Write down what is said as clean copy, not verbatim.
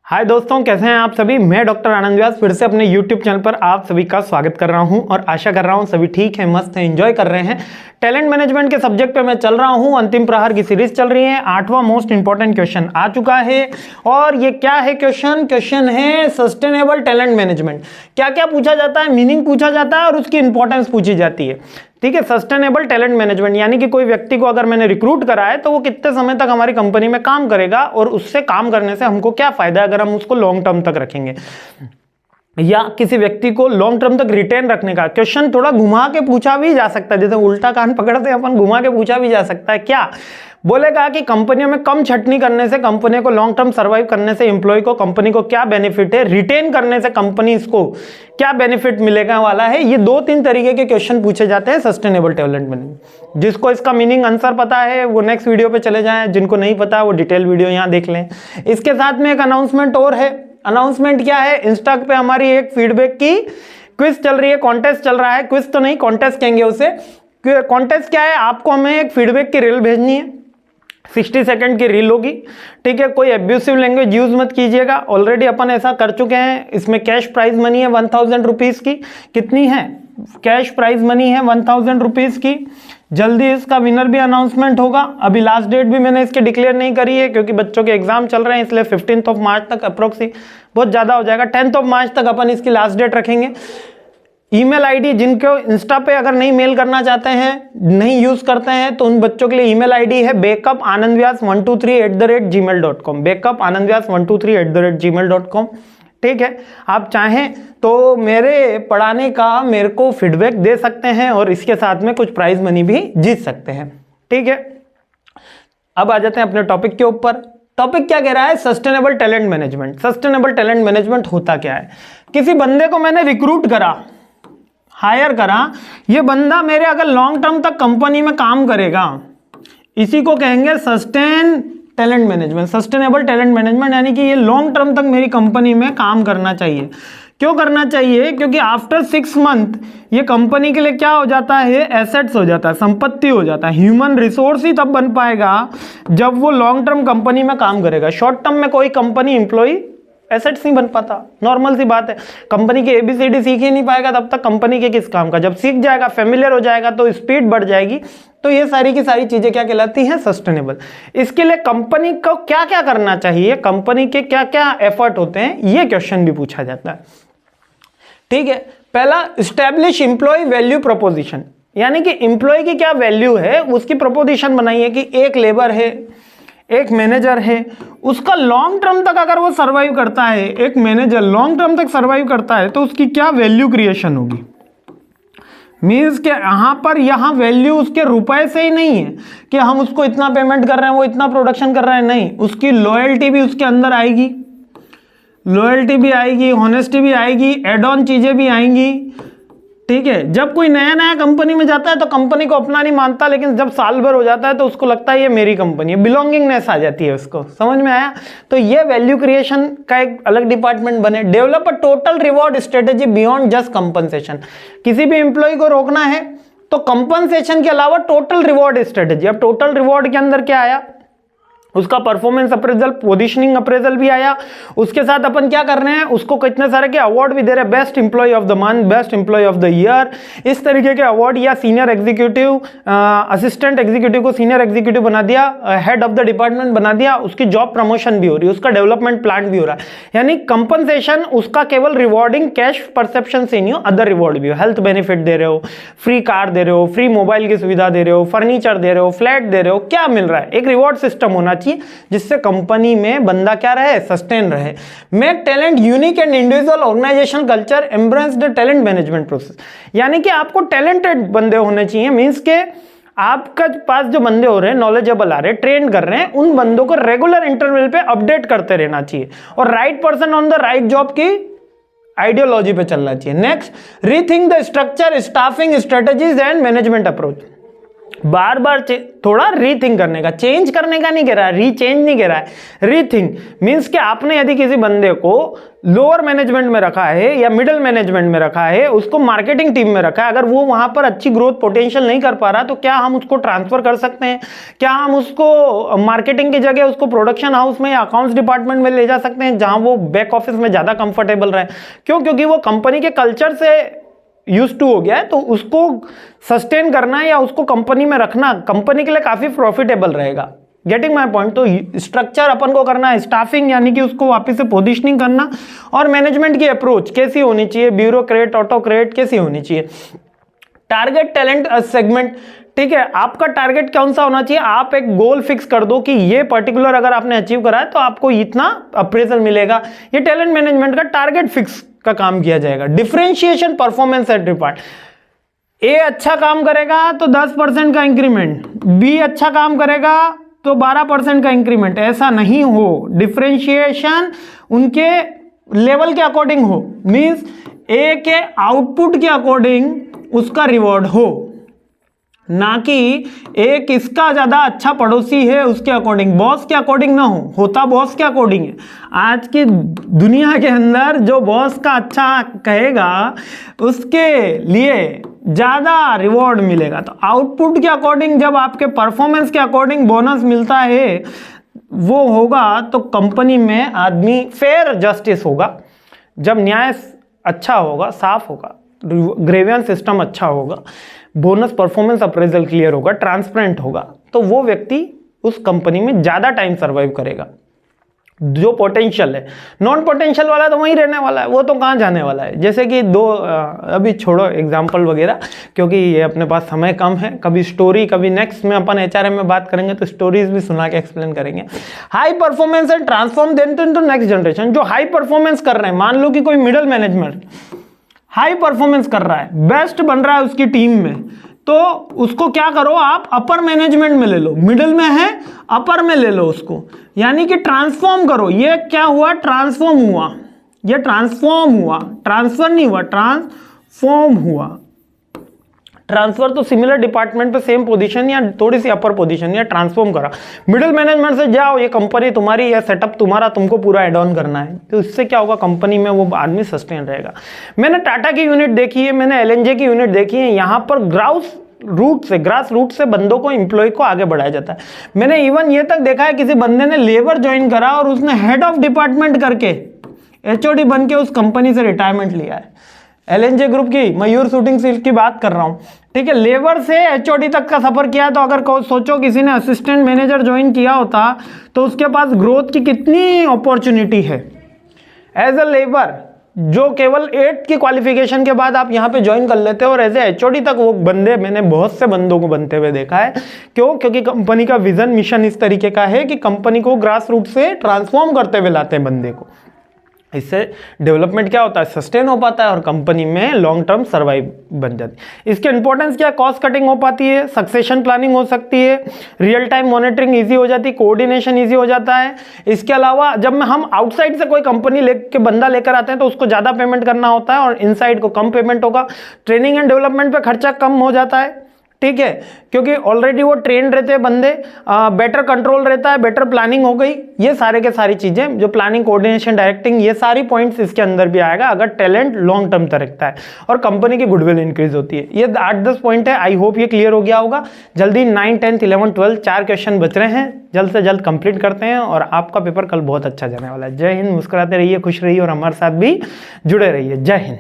हाय दोस्तों, कैसे हैं आप सभी। मैं डॉक्टर आनंद व्यास फिर से अपने YouTube चैनल पर आप सभी का स्वागत कर रहा हूं और आशा कर रहा हूं सभी ठीक है, मस्त है, एंजॉय कर रहे हैं। टैलेंट मैनेजमेंट के सब्जेक्ट पे मैं चल रहा हूं। अंतिम प्रहार की सीरीज चल रही है। 8वां मोस्ट इंपॉर्टेंट क्वेश्चन आ चुका है और ये क्या है क्वेश्चन है सस्टेनेबल टैलेंट मैनेजमेंट। क्या क्या पूछा जाता है, मीनिंग पूछा जाता है और उसकी इंपॉर्टेंस पूछी जाती है। ठीक है, सस्टेनेबल टैलेंट मैनेजमेंट यानी कि कोई व्यक्ति को अगर मैंने रिक्रूट करा है तो वो कितने समय तक हमारी कंपनी में काम करेगा और उससे काम करने से हमको क्या फायदा है अगर हम उसको लॉन्ग टर्म तक रखेंगे, या किसी व्यक्ति को लॉन्ग टर्म तक रिटेन रखने का। क्वेश्चन थोड़ा घुमा के पूछा भी जा सकता है, जैसे उल्टा कान पकड़ते हैं अपन, घुमा के पूछा भी जा सकता है। क्या बोलेगा कि कंपनियों में कम छटनी करने से कंपनी को लॉन्ग टर्म सर्वाइव करने से एम्प्लॉय को कंपनी को क्या बेनिफिट है, रिटेन करने से कंपनी को क्या बेनिफिट मिलेगा वाला है। ये 2-3 तरीके के क्वेश्चन पूछे जाते हैं सस्टेनेबल डेवलपमेंट में। जिसको इसका मीनिंग आंसर पता है वो नेक्स्ट वीडियो पे चले जाएं, जिनको नहीं पता वो डिटेल वीडियो यहाँ देख लें। इसके साथ में एक अनाउंसमेंट और है। अनाउंसमेंट क्या है, इंस्टा पे हमारी एक फीडबैक की क्विज चल रही है, कॉन्टेस्ट चल रहा है। क्विज तो नहीं, कॉन्टेस्ट कहेंगे उसे। कॉन्टेस्ट क्या है, आपको हमें एक फीडबैक की रील भेजनी है। 60 सेकंड की रील होगी, ठीक है। कोई एब्यूसिव लैंग्वेज यूज मत कीजिएगा, ऑलरेडी अपन ऐसा कर चुके हैं। इसमें कैश प्राइज मनी है 1000 रुपीज की। कितनी है कैश प्राइज मनी है 1000 रुपीज की। जल्दी इसका विनर भी अनाउंसमेंट होगा। अभी लास्ट डेट भी मैंने इसके डिक्लेयर नहीं करी है क्योंकि बच्चों के एग्जाम चल रहे हैं, इसलिए 15 मार्च तक अप्रोक्सी बहुत ज्यादा हो जाएगा। 10 मार्च तक अपन इसकी लास्ट डेट रखेंगे। ईमेल आईडी, जिनको इंस्टा पे अगर नहीं मेल करना चाहते हैं, नहीं यूज करते हैं, तो उन बच्चों के लिए ईमेल आईडी है backupanandvyas123@gmail.com। backupanandvyas123@gmail.com। ठीक है, आप चाहें तो मेरे पढ़ाने का मेरे को फीडबैक दे सकते हैं और इसके साथ में कुछ प्राइज मनी भी जीत सकते हैं। ठीक है, अब आ जाते हैं अपने टॉपिक के ऊपर। टॉपिक क्या कह रहा है, sustainable talent management. Sustainable talent management होता क्या है। किसी बंदे को मैंने रिक्रूट करा, हायर करा, ये बंदा मेरे अगर लॉन्ग टर्म तक कंपनी में काम करेगा, इसी को कहेंगे sustain talent management. Sustainable talent management यानी कि ये लॉन्ग टर्म तक मेरी कंपनी में काम करना चाहिए। क्यों करना चाहिए, क्योंकि आफ्टर 6 मंथ ये कंपनी के लिए क्या हो जाता है, एसेट्स हो जाता है, संपत्ति हो जाता है। ह्यूमन रिसोर्स ही तब बन पाएगा जब वो लॉन्ग टर्म कंपनी में काम करेगा। शॉर्ट टर्म में कोई कंपनी एम्प्लॉय एसेट्स नहीं बन पाता, नॉर्मल सी बात है। कंपनी के ABCD सीख ही नहीं पाएगा तब तक कंपनी के किस काम का। जब सीख जाएगा, फेमिलियर हो जाएगा, तो स्पीड बढ़ जाएगी। तो ये सारी की सारी चीजें क्या कहलाती हैं, सस्टेनेबल। इसके लिए कंपनी को क्या क्या करना चाहिए, कंपनी के क्या क्या एफर्ट होते हैं, ये क्वेश्चन भी पूछा जाता है। ठीक है, पहला स्टैब्लिश एम्प्लॉय वैल्यू प्रोपोजिशन, यानी कि एम्प्लॉय की क्या वैल्यू है उसकी प्रोपोजिशन बनाइए कि एक लेबर है, एक मैनेजर है, उसका लॉन्ग टर्म तक अगर वो सर्वाइव करता है, एक मैनेजर लॉन्ग टर्म तक सर्वाइव करता है तो उसकी क्या वैल्यू क्रिएशन होगी। मीन्स के यहाँ वैल्यू उसके रुपए से ही नहीं है कि हम उसको इतना पेमेंट कर रहे हैं, वो इतना प्रोडक्शन कर रहे हैं, नहीं, उसकी लॉयल्टी भी उसके अंदर आएगी, लॉयल्टी भी आएगी, ऑनेस्टी भी आएगी, एड ऑन चीजें भी आएंगी। ठीक है, जब कोई नया नया कंपनी में जाता है तो कंपनी को अपना नहीं मानता, लेकिन जब साल भर हो जाता है तो उसको लगता है ये मेरी कंपनी है, बिलोंगिंगनेस आ जाती है उसको। समझ में आया। तो ये वैल्यू क्रिएशन का एक अलग डिपार्टमेंट बने। Develop a total reward strategy beyond just compensation. किसी भी एम्प्लॉय को रोकना है तो कंपनसेशन के अलावा टोटल रिवॉर्ड स्ट्रेटेजी। अब टोटल रिवॉर्ड के अंदर क्या आया, उसका परफॉर्मेंस अप्रेजल, पोजीशनिंग अप्रेजल भी आया। उसके साथ अपन क्या कर रहे हैं, उसको कितने सारे के अवार्ड भी दे रहे हैं, best employee of the month, best employee of the year, इस तरीके के अवार्ड, या सीनियर एग्जीक्यूटिव, असिस्टेंट एग्जीक्यूटिव को सीनियर एग्जीक्यूटिव बना दिया, हेड ऑफ द डिपार्टमेंट बना दिया, उसकी जॉब प्रमोशन भी हो रही है, उसका डेवलपमेंट प्लान भी हो रहा है। यानी कंपनसेशन उसका केवल रिवॉर्डिंग कैश परसेप्शन से नहीं हो, अदर रिवॉर्ड भी हो। हेल्थ बेनिफिट दे रहे हो, फ्री कार दे रहे हो, फ्री मोबाइल की सुविधा दे रहे हो, फर्नीचर दे रहे हो, फ्लैट दे रहे हो, क्या मिल रहा है, एक रिवॉर्ड सिस्टम होना जिससे कंपनी में बंदा क्या रहे, सस्टेन रहे। Make talent unique and individual organisation culture, embrace the talent management process. यानी कि आपको टैलेंटेड बंदे होने चाहिए। मींस के आपका पास जो बंदे हो रहे हैं, नॉलेजेबल आ रहे हैं, ट्रेन कर रहे हैं, उन बंदों को रेगुलर इंटरवल पे अपडेट करते रहना चाहिए और right person on the right job की आइडियोलॉजी पे चलना चाहिए। Next, rethink the structure, staffing strategies and management approach. बार बार थोड़ा रीथिंक करने का, चेंज करने का नहीं कह रहा है, रीचेंज नहीं कह रहा है, रीथिंक मींस कि आपने यदि किसी बंदे को लोअर मैनेजमेंट में रखा है या मिडिल मैनेजमेंट में रखा है, उसको मार्केटिंग टीम में रखा है, अगर वो वहां पर अच्छी ग्रोथ पोटेंशियल नहीं कर पा रहा तो क्या हम उसको ट्रांसफर कर सकते हैं? क्या हम उसको मार्केटिंग की जगह उसको प्रोडक्शन हाउस में या अकाउंट्स डिपार्टमेंट में ले जा सकते हैं, जहां वो बैक ऑफिस में ज्यादा कंफर्टेबल रहे? क्यों? क्योंकि वो कंपनी के कल्चर से यूज टू हो गया है, तो उसको सस्टेन करना या उसको कंपनी में रखना कंपनी के लिए काफी प्रॉफिटेबल रहेगा। Getting my point? तो स्ट्रक्चर अपन को करना है, स्टाफिंग यानी कि उसको वापस से पोजीशनिंग करना, और मैनेजमेंट की अप्रोच कैसी होनी चाहिए, ब्यूरोक्रेट ऑटोक्रेट कैसी होनी चाहिए, टारगेट टैलेंट सेगमेंट। ठीक है, आपका टारगेट कौन सा होना चाहिए? आप एक गोल फिक्स कर दो कि ये पर्टिकुलर अगर आपने अचीव करा है तो आपको इतना अप्रेजल मिलेगा। ये टैलेंट मैनेजमेंट का टारगेट फिक्स का काम किया जाएगा। डिफरेंशिएशन परफॉर्मेंस एट्रीब्यूट, ए अच्छा काम करेगा तो 10% का इंक्रीमेंट, बी अच्छा काम करेगा तो 12% का इंक्रीमेंट, ऐसा नहीं हो। डिफरेंशिएशन उनके लेवल के अकॉर्डिंग हो, मींस ए के आउटपुट के अकॉर्डिंग उसका रिवॉर्ड हो, ना कि एक इसका ज्यादा अच्छा पड़ोसी है उसके अकॉर्डिंग, बॉस के अकॉर्डिंग ना हो। होता बॉस के अकॉर्डिंग है। आज की दुनिया के अंदर जो बॉस का अच्छा कहेगा उसके लिए ज्यादा रिवॉर्ड मिलेगा। तो आउटपुट के अकॉर्डिंग, जब आपके परफॉर्मेंस के अकॉर्डिंग बोनस मिलता है वो होगा तो कंपनी में आदमी फेयर जस्टिस होगा। जब न्याय अच्छा होगा, साफ होगा, ग्रेवियंस सिस्टम अच्छा होगा, बोनस परफॉर्मेंस अप्रेजल क्लियर होगा, ट्रांसपेरेंट होगा, तो वो व्यक्ति उस कंपनी में ज्यादा टाइम सर्वाइव करेगा। जो पोटेंशियल है, नॉन पोटेंशियल वाला तो वहीं रहने वाला है, वो तो कहाँ जाने वाला है। जैसे कि अभी छोड़ो एग्जांपल वगैरह, क्योंकि ये अपने पास समय कम है। कभी स्टोरी, कभी नेक्स्ट में अपन HRM में बात करेंगे तो स्टोरीज भी सुना के एक्सप्लेन करेंगे। High performance and transform then to next generation. जो हाई परफॉर्मेंस कर रहे हैं, मान लो कि कोई मिडिल मैनेजमेंट हाई परफॉर्मेंस कर रहा है, बेस्ट बन रहा है उसकी टीम में, तो उसको क्या करो, आप अपर मैनेजमेंट में ले लो। मिडिल में है, अपर में ले लो उसको, यानी कि ट्रांसफॉर्म करो। ये क्या हुआ? ट्रांसफॉर्म हुआ, ये ट्रांसफॉर्म हुआ, ट्रांसफर नहीं हुआ, ट्रांसफॉर्म हुआ। ट्रांसफर तो सिमिलर डिपार्टमेंट पे सेम पोजीशन या थोड़ी सी अपर पोजीशन, या ट्रांसफॉर्म करा। मिडिल मैनेजमेंट से जाओ, ये कंपनी तुम्हारी, या सेटअप तुम्हारा, तुमको पूरा एड ऑन करना है, तो इससे क्या होगा, कंपनी में वो आदमी सस्टेन रहेगा। मैंने टाटा की यूनिट देखी है, मैंने LNJ की यूनिट देखी है। यहाँ पर ग्रास रूट से बंदों को, एम्प्लॉय को आगे बढ़ाया जाता है। मैंने इवन ये तक देखा है किसी बंदे ने लेबर ज्वाइन करा और उसने हेड ऑफ डिपार्टमेंट करके HOD बन के उस कंपनी से रिटायरमेंट लिया है। LNJ ग्रुप की, मयूर शूटिंग सिल्क की बात कर रहा हूं। ठीक है, लेबर से HOD तक का सफर किया। तो अगर सोचो किसी ने असिस्टेंट मैनेजर ज्वाइन किया होता तो उसके पास ग्रोथ की कितनी अपॉर्चुनिटी है। एज अ लेबर जो केवल 8th की क्वालिफिकेशन के बाद आप यहाँ पे ज्वाइन कर लेते हो, और एज ए HOD तक वो बंदे, मैंने बहुत से बंदों को बनते हुए देखा है। क्यों? क्योंकि कंपनी का विजन, मिशन इस तरीके का है कि कंपनी को ग्रास रूट से ट्रांसफॉर्म करते हुए लाते हैं बंदे को। इससे डेवलपमेंट क्या होता है, सस्टेन हो पाता है और कंपनी में लॉन्ग टर्म सर्वाइव बन जाती है। इसके इंपॉर्टेंस क्या, कॉस्ट कटिंग हो पाती है, सक्सेशन प्लानिंग हो सकती है, रियल टाइम मॉनिटरिंग इजी हो जाती है, कोऑर्डिनेशन इजी हो जाता है। इसके अलावा जब हम आउटसाइड से कोई कंपनी लेके बंदा लेकर आते हैं तो उसको ज़्यादा पेमेंट करना होता है और इनसाइड को कम पेमेंट होगा। ट्रेनिंग एंड डेवलपमेंट पर खर्चा कम हो जाता है, ठीक है, क्योंकि ऑलरेडी वो ट्रेन रहते हैं बंदे, बेटर कंट्रोल रहता है, बेटर प्लानिंग हो गई। ये सारे के सारी चीजें जो प्लानिंग, कोऑर्डिनेशन, डायरेक्टिंग, ये सारी पॉइंट्स इसके अंदर भी आएगा अगर टैलेंट लॉन्ग टर्म तक रखता है और कंपनी की गुडविल इंक्रीज होती है। ये 8-10 पॉइंट है। आई होप ये क्लियर हो गया होगा। जल्दी 9, 10, 11, 12 4 क्वेश्चन बच रहे हैं, जल्द से जल्द कंप्लीट करते हैं और आपका पेपर कल बहुत अच्छा जाने वाला है। जय हिंद, मुस्कुराते रहिए, खुश रहिए और हमारे साथ भी जुड़े रहिए। जय हिंद।